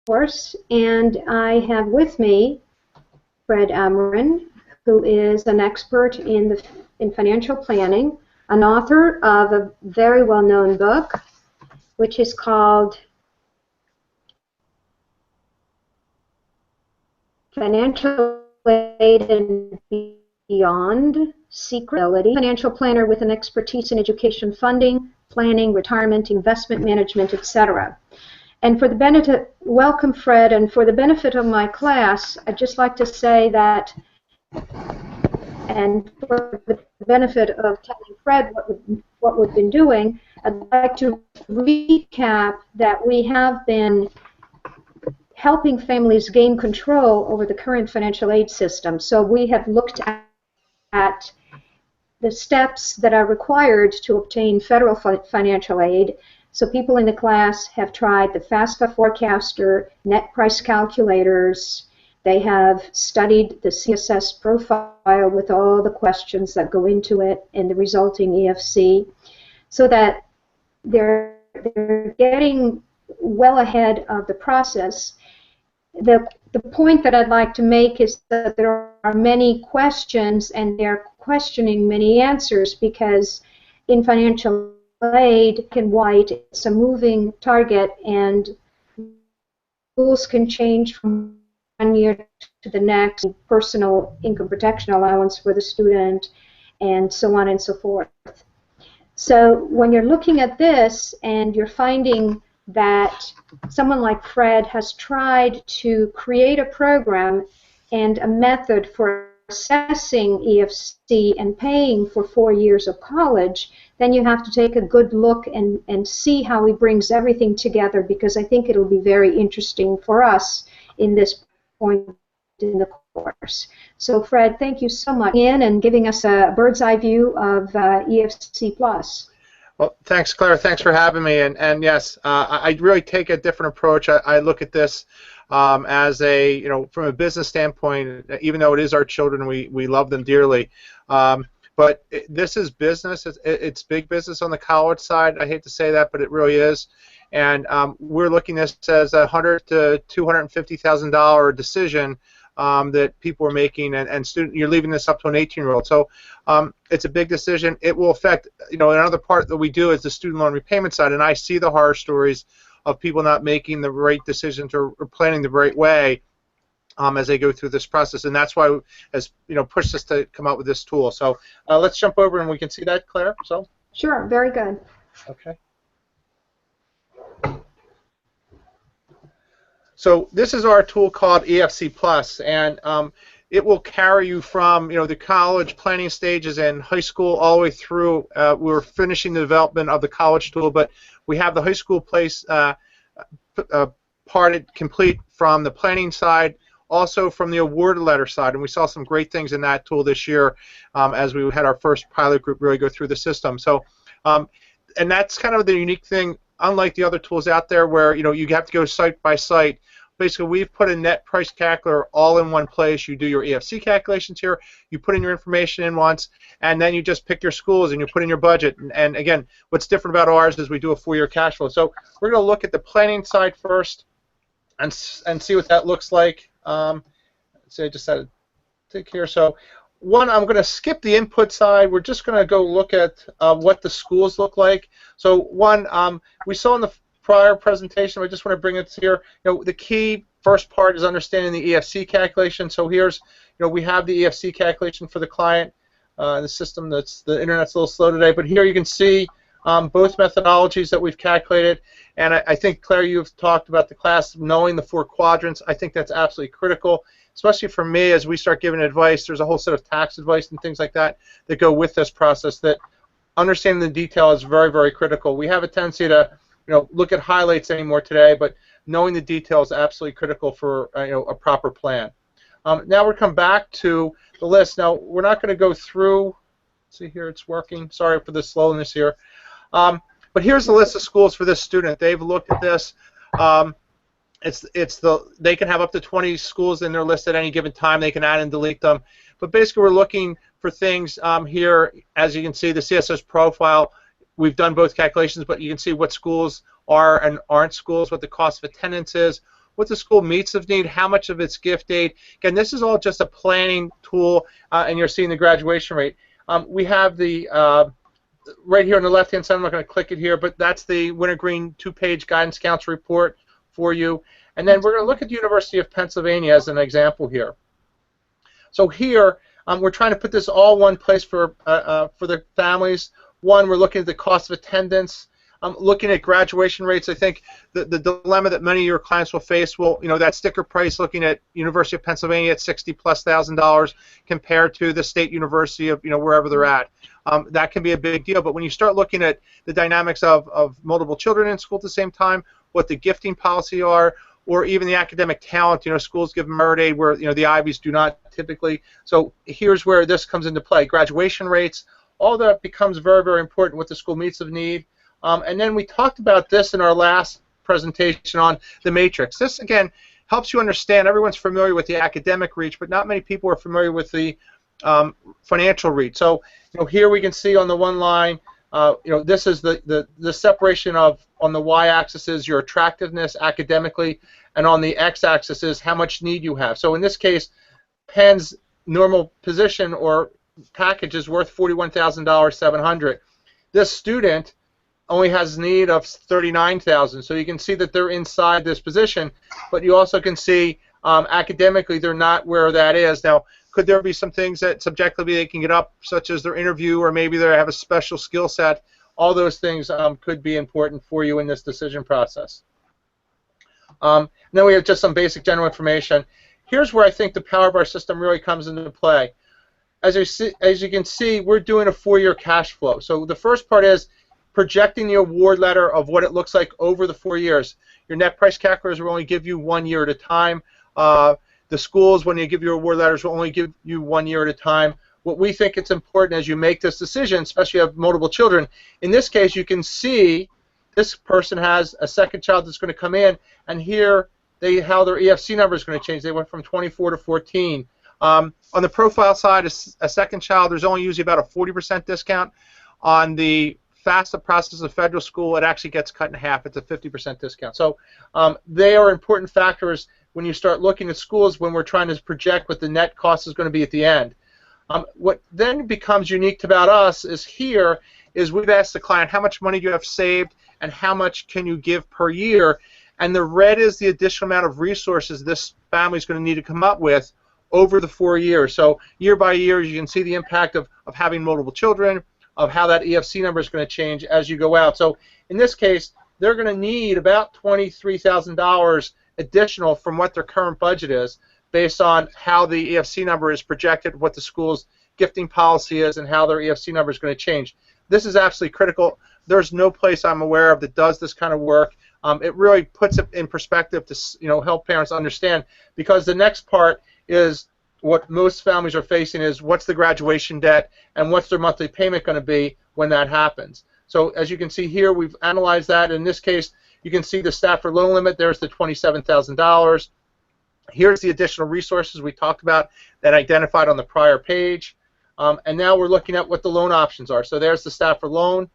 course, and I have with me Fred Amrein, who is an expert in financial planning, an author of a very well-known book, which is called Financial Aid and Beyond: Secretability. Financial planner with an expertise in education funding, planning, retirement, investment management, etc. And for the benefit, welcome Fred, and for the benefit of my class, I'd just like to say that, and for the benefit of telling Fred what we've been doing, I'd like to recap that we have been helping families gain control over the current financial aid system. So we have looked at the steps that are required to obtain federal financial aid. So people in the class have tried the FAFSA forecaster, net price calculators. They have studied the CSS profile with all the questions that go into it and the resulting EFC, so that they're getting well ahead of the process. The point that I'd like to make is that there are many questions and they're questioning many answers, because in financial aid and white, it's a moving target, and rules can change from one year to the next, personal income protection allowance for the student, and so on and so forth. So when you're looking at this and you're finding that someone like Fred has tried to create a program and a method for assessing EFC and paying for 4 years of college, then you have to take a good look and see how he brings everything together, because I think it'll be very interesting for us in this point in the course. So Fred, thank you so much and giving us a bird's eye view of EFC PLUS. Well, thanks, Claire. Thanks for having me. And yes, I really take a different approach. I look at this as a, from a business standpoint, even though it is our children, we love them dearly. But this is business. It's big business on the college side. I hate to say that, but it really is. And we're looking at this as a $100,000 to $250,000 decision that people are making, and you're leaving this up to an 18-year-old. So it's a big decision. It will affect, another part that we do is the student loan repayment side, and I see the horror stories of people not making the right decisions or planning the right way as they go through this process, and that's why has pushed us to come out with this tool. So let's jump over and we can see that, Claire. So sure, very good. Okay. So this is our tool called EFC PLUS, and it will carry you from the college planning stages in high school all the way through. We're finishing the development of the college tool, but we have the high school place part complete from the planning side, also from the award letter side, and we saw some great things in that tool this year as we had our first pilot group really go through the system. So, and that's kind of the unique thing. Unlike the other tools out there where you have to go site by site, basically we've put a net price calculator all in one place. You do your EFC calculations here, you put in your information in once, and then you just pick your schools and you put in your budget. And again, what's different about ours is we do a 4-year cash flow. So we're going to look at the planning side first and see what that looks like. So I just had to take here. So one, I'm going to skip the input side. We're just going to go look at what the schools look like. So one, we saw in the prior presentation, I just want to bring it here. The key first part is understanding the EFC calculation. So here's, we have the EFC calculation for the client. The system, the internet's a little slow today, but here you can see both methodologies that we've calculated. And I think, Claire, you've talked about the class knowing the 4 quadrants. I think that's absolutely critical, especially for me as we start giving advice. There's a whole set of tax advice and things like that that go with this process, that understanding the detail is very, very critical. We have a tendency to look at highlights anymore today, but knowing the detail is absolutely critical for a proper plan. Now we'll come back to the list. Now we're not going to go through. See here, it's working. Sorry for the slowness here. But here's the list of schools for this student. They've looked at this. They can have up to 20 schools in their list at any given time. They can add and delete them. But basically, we're looking for things here. As you can see, the CSS profile. We've done both calculations, but you can see what schools are and aren't schools, what the cost of attendance is, what the school meets of need, how much of it's gift aid. Again, this is all just a planning tool, and you're seeing the graduation rate. We have the right here on the left-hand side. I'm not going to click it here, but that's the wintergreen 2-page guidance council report for you. And then we're going to look at the University of Pennsylvania as an example here. So here, we're trying to put this all one place for the families. One, we're looking at the cost of attendance. Looking at graduation rates, I think the dilemma that many of your clients will face will, that sticker price looking at University of Pennsylvania at $60,000+ compared to the state university of, wherever they're at. That can be a big deal. But when you start looking at the dynamics of multiple children in school at the same time, what the gifting policy are, or even the academic talent, schools give merit aid where, the Ivies do not typically. So here's where this comes into play. Graduation rates, all that becomes very, very important with the school meets of need. And then we talked about this in our last presentation on the matrix. This, again, helps you understand. Everyone's familiar with the academic reach, but not many people are familiar with the financial reach. So, here we can see on the one line, this is the separation of, on the y-axis is your attractiveness academically, and on the x-axis is how much need you have. So in this case, Penn's normal position or package is worth $41,700. This student only has need of $39,000, so you can see that they're inside this position, but you also can see academically they're not where that is. Now, could there be some things that subjectively they can get up, such as their interview, or maybe they have a special skill set? All those things could be important for you in this decision process. Then we have just some basic general information. Here's where I think the power of our system really comes into play. As you can see, we're doing a 4-year cash flow. So the first part is projecting the award letter of what it looks like over the 4 years. Your net price calculators will only give you 1 year at a time. The schools, when you give your award letters, will only give you 1 year at a time. What we think it's important as you make this decision, especially if you have multiple children, in this case you can see this person has a second child that's going to come in, and here how their EFC number is going to change. They went from 24 to 14. On the profile side, a second child, there's only usually about a 40% discount. On the FAFSA process of federal school, it actually gets cut in half. It's a 50% discount. So they are important factors when you start looking at schools when we're trying to project what the net cost is going to be at the end. What then becomes unique about us is we've asked the client how much money do you have saved and how much can you give per year, and the red is the additional amount of resources this family is going to need to come up with over the 4 years. So year by year you can see the impact of having multiple children, of how that EFC number is going to change as you go out. So in this case, they're going to need about $23,000 additional from what their current budget is, based on how the EFC number is projected, what the school's gifting policy is, and how their EFC number is going to change. This is absolutely critical. There's no place I'm aware of that does this kind of work. It really puts it in perspective to help parents understand, because the next part is what most families are facing is what's the graduation debt and what's their monthly payment going to be when that happens. So as you can see here, we've analyzed that. In this case, you can see the Stafford loan limit. There's the $27,000. Here's the additional resources we talked about that identified on the prior page. And now we're looking at what the loan options are. So there's the Stafford loan.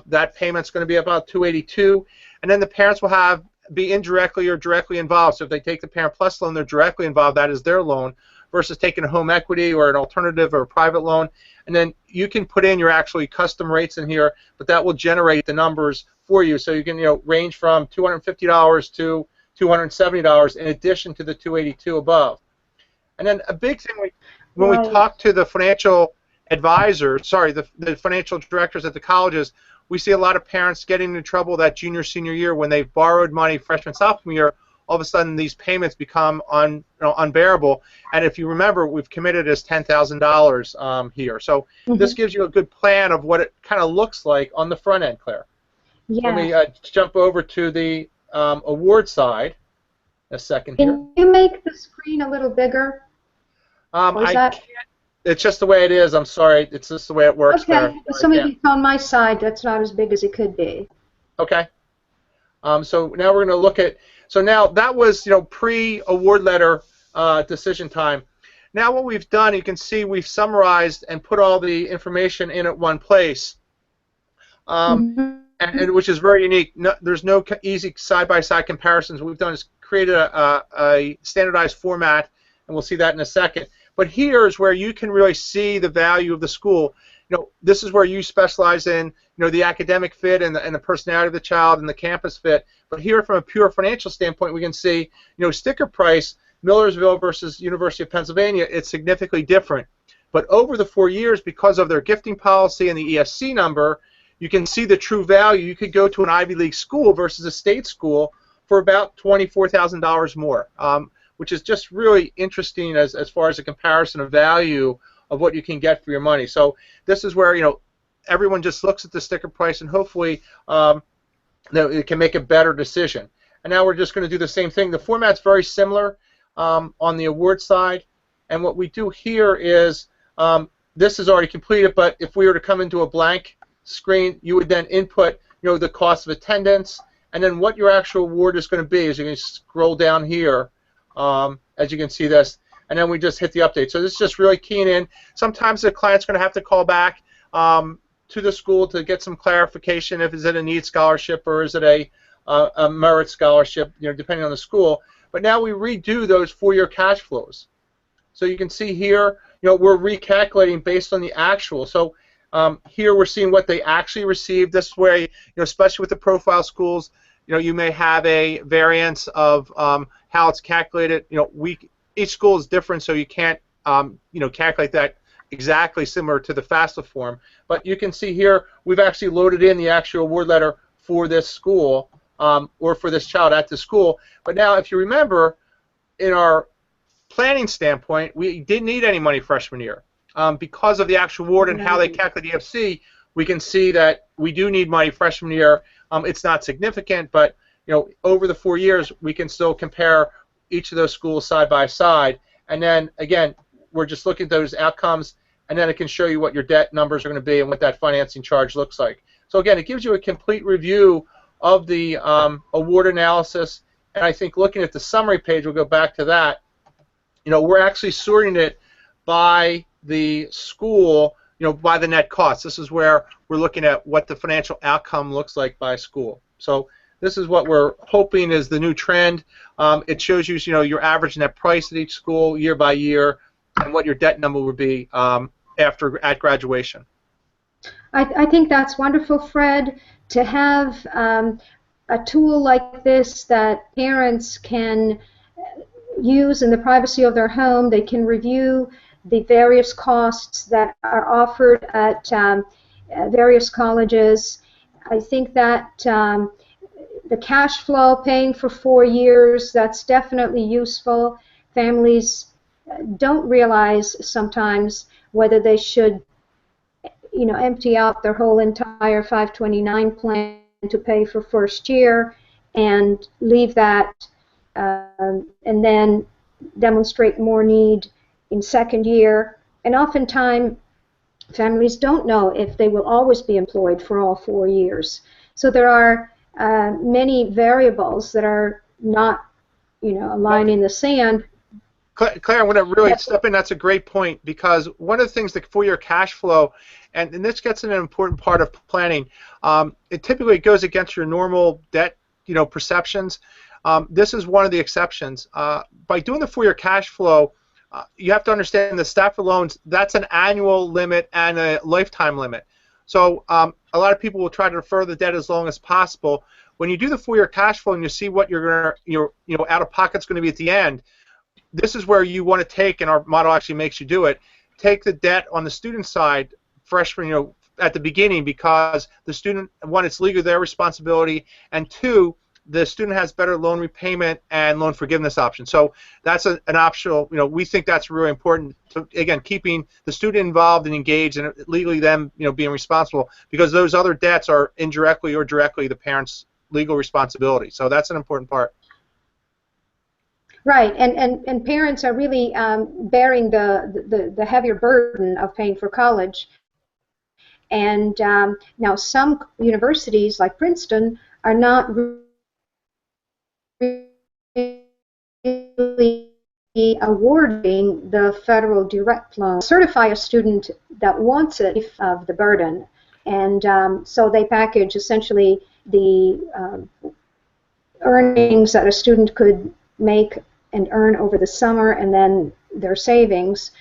That payment's going to be about $282. And then the parents will be indirectly or directly involved. So if they take the Parent Plus loan, they're directly involved. That is their loan, versus taking a home equity or an alternative or a private loan. And then you can put in your actually custom rates in here, but that will generate the numbers for you. So you can range from $250 to $270 in addition to the $282 above. And then a big thing when we talk to the financial advisors, the financial directors at the colleges, we see a lot of parents getting into trouble that junior, senior year when they've borrowed money freshman, sophomore year. All of a sudden these payments become unbearable. And if you remember, we've committed as $10,000 here. So this gives you a good plan of what it kind of looks like on the front end, Claire. Yeah. Let me jump over to the award side a second here. Can you make the screen a little bigger? I can't. It's just the way it is. I'm sorry. It's just the way it works. Okay. So maybe it's on my side. That's not as big as it could be. Okay. So now we're going to look at. So now that was pre-award letter decision time. Now what we've done, you can see we've summarized and put all the information in at one place, and which is very unique. There's no easy side-by-side comparisons. What we've done is created a standardized format, and we'll see that in a second. But here is where you can really see the value of the school. This is where you specialize in, the academic fit and the personality of the child and the campus fit. But here, from a pure financial standpoint, we can see, sticker price, Millersville versus University of Pennsylvania, it's significantly different. But over the 4 years, because of their gifting policy and the EFC number, you can see the true value. You could go to an Ivy League school versus a state school for about $24,000 more, which is just really interesting as far as a comparison of value of what you can get for your money. So this is where everyone just looks at the sticker price and hopefully it can make a better decision. And now we're just going to do the same thing. The format's very similar on the award side, and what we do here is this is already completed, but if we were to come into a blank screen, you would then input the cost of attendance and then what your actual award is going to be. As you can scroll down here, as you can see this, and then we just hit the update. So this is just really keying in. Sometimes the client's going to have to call back to the school to get some clarification if is it a need scholarship or is it a merit scholarship, depending on the school. But now we redo those 4-year cash flows. So you can see here, we're recalculating based on the actual. So here we're seeing what they actually received. This way, especially with the profile schools, you may have a variance of how it's calculated. Each school is different, so you can't calculate that exactly similar to the FAFSA form. But you can see here we've actually loaded in the actual award letter for this school or for this child at the school. But now, if you remember, in our planning standpoint, we didn't need any money freshman year. Because of the actual award and how they calculate EFC, we can see that we do need money freshman year. It's not significant, but over the 4 years, we can still compare each of those schools side by side. And then, again, we're just looking at those outcomes, and then it can show you what your debt numbers are going to be and what that financing charge looks like. So, again, it gives you a complete review of the award analysis. And I think looking at the summary page, we'll go back to that. We're actually sorting it by the school, by the net cost. This is where we're looking at what the financial outcome looks like by school. So this is what we're hoping is the new trend. It shows you, your average net price at each school year by year and what your debt number would be at graduation. I think that's wonderful, Fred, to have a tool like this that parents can use in the privacy of their home. They can review the various costs that are offered at various colleges. I think that the cash flow, paying for 4 years, that's definitely useful. Families don't realize sometimes whether they should empty out their whole entire 529 plan to pay for first year and leave that and then demonstrate more need in second year. And oftentimes families don't know if they will always be employed for all 4 years. So there are many variables that are not a line in the sand. Claire, I want to really step in. That's a great point, because one of the things, the 4-year cash flow, and this gets in an important part of planning, it typically goes against your normal debt perceptions. This is one of the exceptions. By doing the 4-year cash flow, you have to understand the Stafford loans, that's an annual limit and a lifetime limit. So a lot of people will try to defer the debt as long as possible. When you do the 4-year cash flow and you see what your out of pocket's going to be at the end, this is where you want to take, and our model actually makes you do it, take the debt on the student side freshman, at the beginning, because the student, one, it's legally their responsibility, and two, the student has better loan repayment and loan forgiveness options. So that's an optional, we think that's really important to, again, keeping the student involved and engaged and legally them, being responsible, because those other debts are indirectly or directly the parent's legal responsibility. So that's an important part. Right, and parents are really bearing the heavier burden of paying for college. And now some universities, like Princeton, are not really awarding the federal direct loan. Certify a student that wants it of the burden. And so they package essentially the earnings that a student could make and earn over the summer, and then their savings,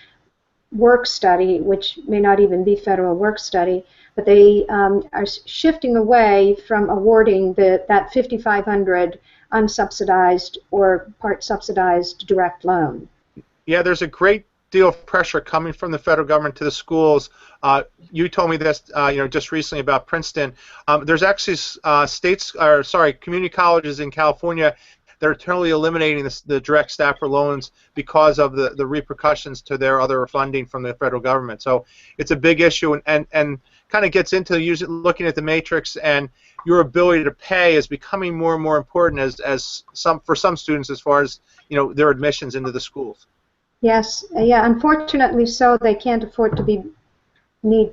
work study, which may not even be federal work study, but they are shifting away from awarding that 5,500 unsubsidized or part subsidized direct loan. Yeah, there's a great deal of pressure coming from the federal government to the schools. You told me this, just recently about Princeton. There's actually community colleges in California that are totally eliminating the direct staffer loans because of the repercussions to their other funding from the federal government. So it's a big issue, and kind of gets into looking at the matrix, and your ability to pay is becoming more and more important for some students as far as their admissions into the schools. Yes, yeah. Unfortunately, so they can't afford to be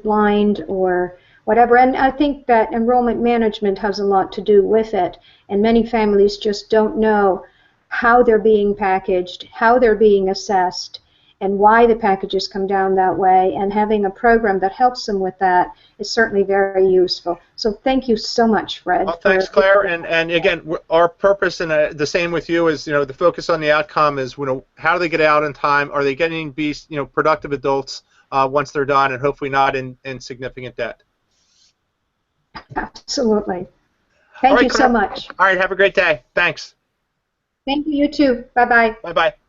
blind or whatever. And I think that enrollment management has a lot to do with it. And many families just don't know how they're being packaged, how they're being assessed, and why the packages come down that way. And having a program that helps them with that is certainly very useful. So thank you so much, Fred. Well, thanks, Claire. And again, our purpose, and the same with you, is the focus on the outcome is how do they get out in time? Are they getting to be productive adults once they're done, and hopefully not in significant debt? Absolutely. Thank you so much. All right, have a great day. Thanks. Thank you, you too. Bye-bye. Bye-bye.